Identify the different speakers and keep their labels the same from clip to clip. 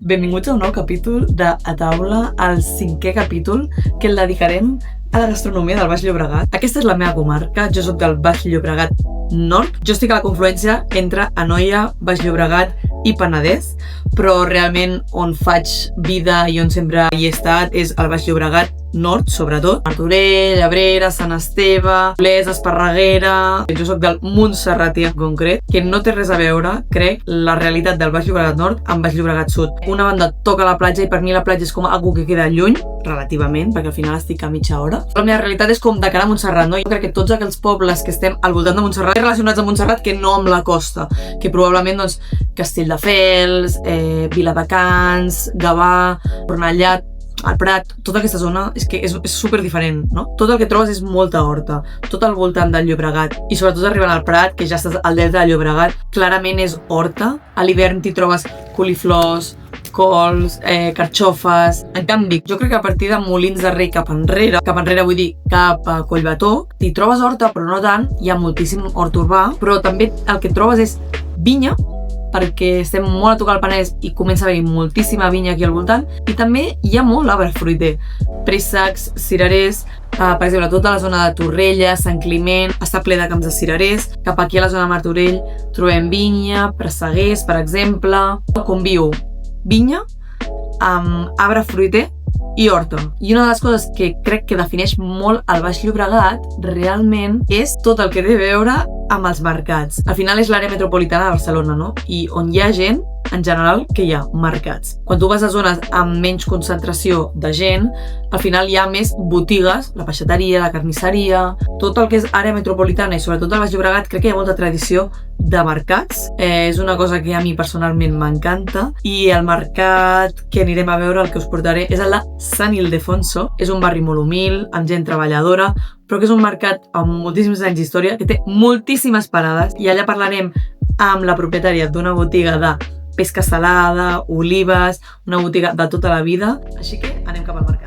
Speaker 1: Benvinguts a un nou capítol de A Taula, el 5è capítol que el dedicarem a la gastronomia del Baix Llobregat. Aquesta és la meva comarca, jo soc del Baix Llobregat Nord. Jo estic a la confluència entre Anoia, Baix Llobregat i Penedès, però realment on faig vida i on sempre hi he estat és al Baix Llobregat Nord, sobretot. Martorell, Abrera, Sant Esteve, Olesa, Esparreguera... Jo soc del Montserratí en concret, que no té res a veure, crec, la realitat del Baix Llobregat Nord amb Baix Llobregat Sud. Una banda toca la platja i per mi la platja és com algo que queda lluny, relativament, perquè al final estic a mitja hora. La meva realitat és com de cara a Montserrat, no? Jo crec que tots aquells pobles que estem al voltant de Montserrat relacionats amb Montserrat que no amb la costa, que probablement, doncs, Castelldefels, Viladecans, Gavà, Cornellà, el Prat, tota aquesta zona és que és super diferent, no? Tot el que trobes és molta horta, tot al voltant del Llobregat i sobretot arribant al Prat, que ja estàs al delta del Llobregat, clarament és horta. A l'hivern t'hi trobes coliflors, cols, carxofes. En canvi, jo crec que a partir de Molins de Rei cap enrere vull dir cap a Collbató, t'hi trobes horta, però no tant, hi ha moltíssim hort urbà, però també el que trobes és vinya, perquè estem molt a tocar el Penedès i comença a haver moltíssima vinya aquí al voltant, i també hi ha molt arbre fruiter, préssecs, cirerers, per exemple, tota la zona de Torrella, Sant Climent, està ple de camps de cirerers. Cap aquí a la zona de Martorell trobem vinya, presseguers, per exemple. Conviu vinya amb arbre fruiter i horta. I una de les coses que crec que defineix molt el Baix Llobregat realment és tot el que té a veure amb els mercats. Al final és l'àrea metropolitana de Barcelona, no? I on hi ha gent, en general, que hi ha mercats. Quan tu vas a zones amb menys concentració de gent, al final hi ha més botigues, la peixateria, la carnisseria, tot el que és àrea metropolitana i sobretot al Baix Llobregat crec que hi ha molta tradició de mercats. És una cosa que a mi personalment m'encanta i el mercat que anirem a veure, el que us portaré, és el de Sant Ildefonso. És un barri molt humil, amb gent treballadora, però que és un mercat amb moltíssims anys d'història, que té moltíssimes parades, i allà parlarem amb la propietària d'una botiga de pesca salada, olives, una botiga de tota la vida. Així que anem cap al mercat.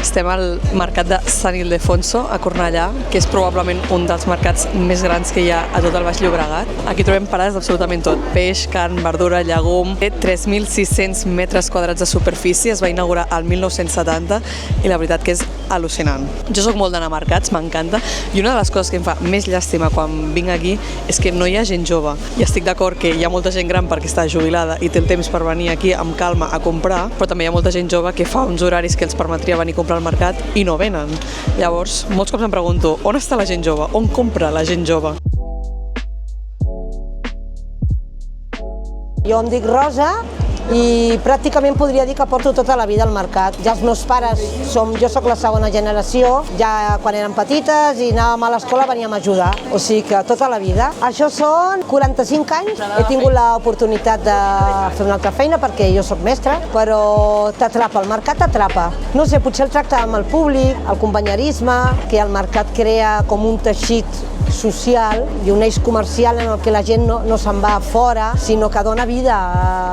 Speaker 1: Estem al mercat de Sant Ildefonso, a Cornellà, que és probablement un dels mercats més grans que hi ha a tot el Baix Llobregat. Aquí trobem parades d'absolutament tot: peix, carn, verdura, llegum. Té 3.600 metres quadrats de superfície, es va inaugurar el 1970 i la veritat que és al·lucinant. Jo soc molt d'anar a mercats, m'encanta, i una de les coses que em fa més llàstima quan vinc aquí és que no hi ha gent jove. I estic d'acord que hi ha molta gent gran perquè està jubilada i té el temps per venir aquí amb calma a comprar, però també hi ha molta gent jove que fa uns horaris que els permetria venir a comprar al mercat i no venen. Llavors, molts cops em pregunto, on està la gent jove? On compra la gent jove?
Speaker 2: Jo em dic Rosa i pràcticament podria dir que porto tota la vida al mercat. Ja els meus pares, jo sóc la segona generació, ja quan eren petites i anàvem a l'escola veníem a ajudar, o sigui que tota la vida. Això són 45 anys, he tingut l'oportunitat de fer una altra feina perquè jo sóc mestra, però t'atrapa, el mercat t'atrapa. No sé, potser el tracte amb el públic, el companyerisme, que el mercat crea com un teixit social i un eix comercial en el que la gent no se'n va fora, sinó que dona vida.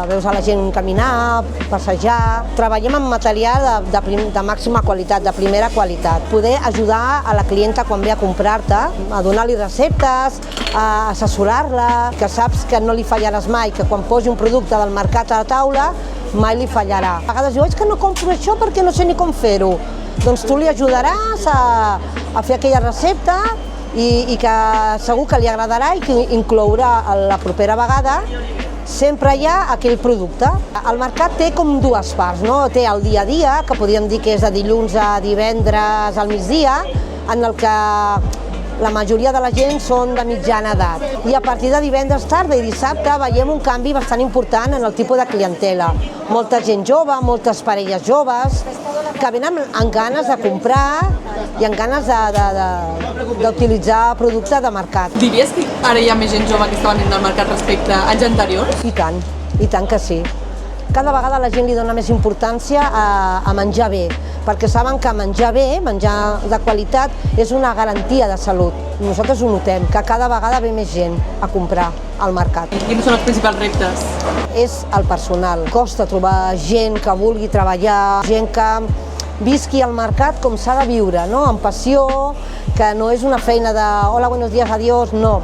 Speaker 2: Veus a la gent caminar, passejar. Treballem amb material de màxima qualitat, de primera qualitat. Poder ajudar a la clienta quan ve a comprar-te, a donar-li receptes, a assessorar-la, que saps que no li fallaràs mai, que quan posi un producte del mercat a la taula mai li fallarà. A vegades diu, és que no compro això perquè no sé ni com fer-ho. Doncs tu li ajudaràs a fer aquella recepta i que segur que li agradarà i que inclourà la propera vegada. Sempre hi ha aquell producte. El mercat té com dues parts, no? Té el dia a dia, que podríem dir que és de dilluns a divendres al migdia, en el que la majoria de la gent són de mitjana edat. I a partir de divendres tarda i dissabte veiem un canvi bastant important en el tipus de clientela. Molta gent jove, moltes parelles joves, que venen amb ganes de comprar i amb ganes d'utilitzar producte de mercat.
Speaker 1: Diries que ara hi ha més gent jove que està venint del mercat respecte a anys anteriors?
Speaker 2: I tant que sí. Cada vegada la gent li dona més importància a menjar bé, perquè saben que menjar bé, menjar de qualitat, és una garantia de salut. Nosaltres ho notem, que cada vegada ve més gent a comprar al mercat.
Speaker 1: Quins són els principals reptes?
Speaker 2: És el personal. Costa trobar gent que vulgui treballar, gent que visqui al mercat com s'ha de viure, no? Amb passió, que no és una feina de hola, buenos días, adiós, no.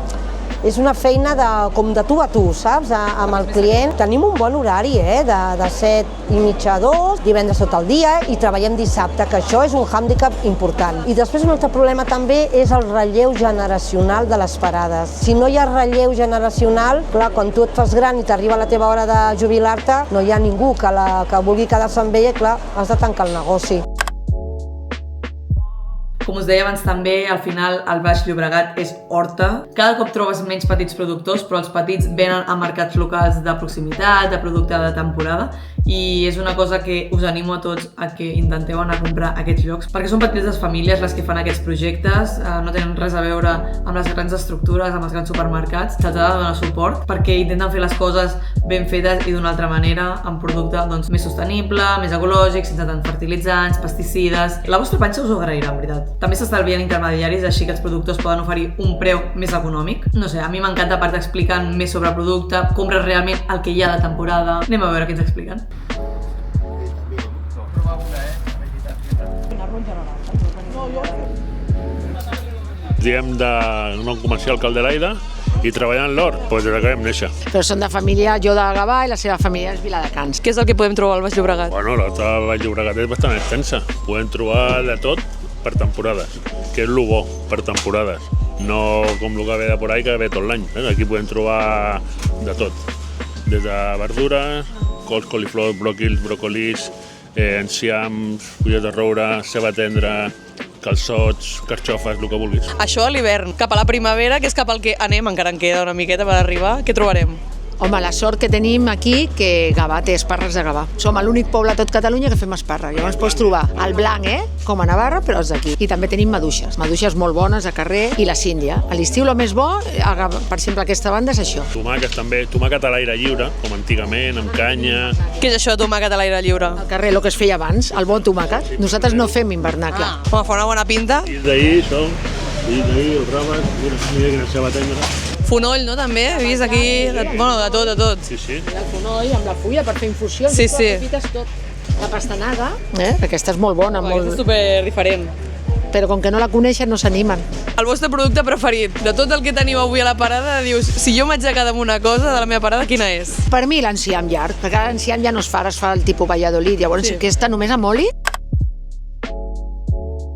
Speaker 2: És una feina com de tu a tu, saps? Amb el client. Tenim un bon horari, de 7:30 a 2, divendres tot el dia, i treballem dissabte, que això és un hàndicap important. I després un altre problema també és el relleu generacional de les parades. Si no hi ha relleu generacional, clar, quan tu et fas gran i t'arriba la teva hora de jubilar-te, no hi ha ningú que vulgui quedar-se amb ella, clar, has de tancar el negoci.
Speaker 1: Com us deia abans també, al final el Baix Llobregat és horta. Cada cop trobes menys petits productors, però els petits venen a mercats locals de proximitat, de producte de temporada, i és una cosa que us animo a tots a que intenteu anar a comprar a aquests llocs, perquè són petites famílies les que fan aquests projectes, no tenen res a veure amb les grans estructures, amb els grans supermercats, se'ls ha de donar suport perquè intenten fer les coses ben fetes i d'una altra manera, amb producte més sostenible, més ecològic, sense tant fertilitzants, pesticides. La vostra panxa us ho agrairà, en veritat. També s'estalvien intermediaris, així que els productors poden oferir un preu més econòmic. No sé, a mi m'encanta, a part d'explicant més sobre el producte, compres realment el que hi ha de temporada. Anem a veure què ens expliquen.
Speaker 3: Diem d'un nou comercial Calderaida i treballant l'or, des que vam néixer.
Speaker 4: Però són de família, jo de Gavà i la seva família és Viladecans.
Speaker 1: Què és el que podem trobar al Baix Llobregat?
Speaker 3: Bueno, la Baix Llobregat és bastant extensa. Podem trobar de tot per temporades, que és el bo, per temporades. No com el que ve de por ahí, que ve tot l'any. Aquí podem trobar de tot. Des de verdures, cols, coliflor, bròquils, bròcolis, enciams, fulles de roure, ceba tendra, calçots, carxofes, el que vulguis.
Speaker 1: Això a l'hivern. Cap a la primavera, que és cap al que anem, encara en queda una miqueta per arribar, què trobarem?
Speaker 4: Home, la sort que tenim aquí, que Gavà té espàrrecs de Gavà. Som l'únic poble a tot Catalunya que fem espàrrecs. Llavors pots trobar el blanc, com a Navarra, però és d'aquí. I també tenim maduixes. Maduixes molt bones a carrer i la síndia. A l'estiu el més bo, per exemple, aquesta banda és això.
Speaker 3: Tomàquets també, tomàquet a l'aire lliure, com antigament, amb canya.
Speaker 1: Què és això, tomàquet a l'aire lliure?
Speaker 4: Al carrer, el que es feia abans, el bon tomàquet. Nosaltres no fem invernacle.
Speaker 1: Home, fa una bona pinta.
Speaker 3: I d'ahir són, els rames, mira quina ceba tendra.
Speaker 1: Fonoll, no, també? He vist aquí, bueno, de tot, de tot.
Speaker 3: Sí, sí.
Speaker 4: El fonoll amb la fulla per fer infusions.
Speaker 1: Sí, sí.
Speaker 4: Tot. La pastanaga, aquesta és molt bona.
Speaker 1: Aquesta és super diferent.
Speaker 4: Però com que no la coneixen no s'animen.
Speaker 1: El vostre producte preferit, de tot el que teniu avui a la parada, dius, si jo m'haig de quedar amb una cosa de la meva parada, quina és?
Speaker 4: Per mi l'enciam llarg, perquè l'enciam ja no es fa el tipus Valladolid, llavors sí. Aquesta només amb oli.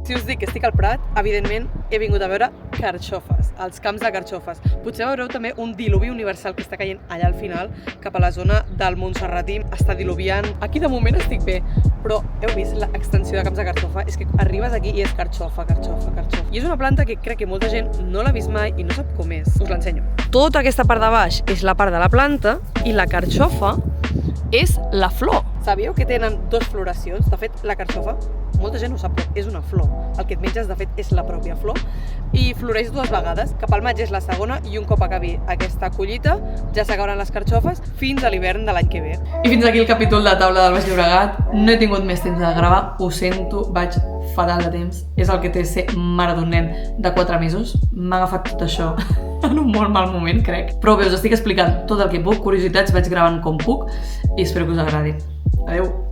Speaker 1: Si us dic que estic al Prat, evidentment he vingut a veure carxofes, els camps de carxofes. Potser veureu també un diluvi universal que està caient allà al final, cap a la zona del Montserratí, està diluviant. Aquí de moment estic bé, però heu vist l'extensió de camps de carxofa? És que arribes aquí i és carxofa, carxofa, carxofa. I és una planta que crec que molta gent no l'ha vist mai i no sap com és. Us l'ensenyo. Tota aquesta part de baix és la part de la planta i la carxofa és la flor. Sabíeu que tenen dues floracions? De fet, la carxofa, molta gent ho sap, però és una flor. El que et menges, de fet, és la pròpia flor. I floreix dues vegades. Cap al maig és la segona i un cop acabi aquesta collita ja s'acabaran les carxofes fins a l'hivern de l'any que ve. I fins aquí el capítol de Taula del Baix Llobregat. No he tingut més temps de gravar, ho sento, vaig fatal de temps. És el que té ser mare d'un nen de 4 mesos. M'ha agafat tot això en un molt mal moment, crec. Però bé, us estic explicant tot el que puc, curiositats vaig gravant com puc i espero que us agradi. Adeu!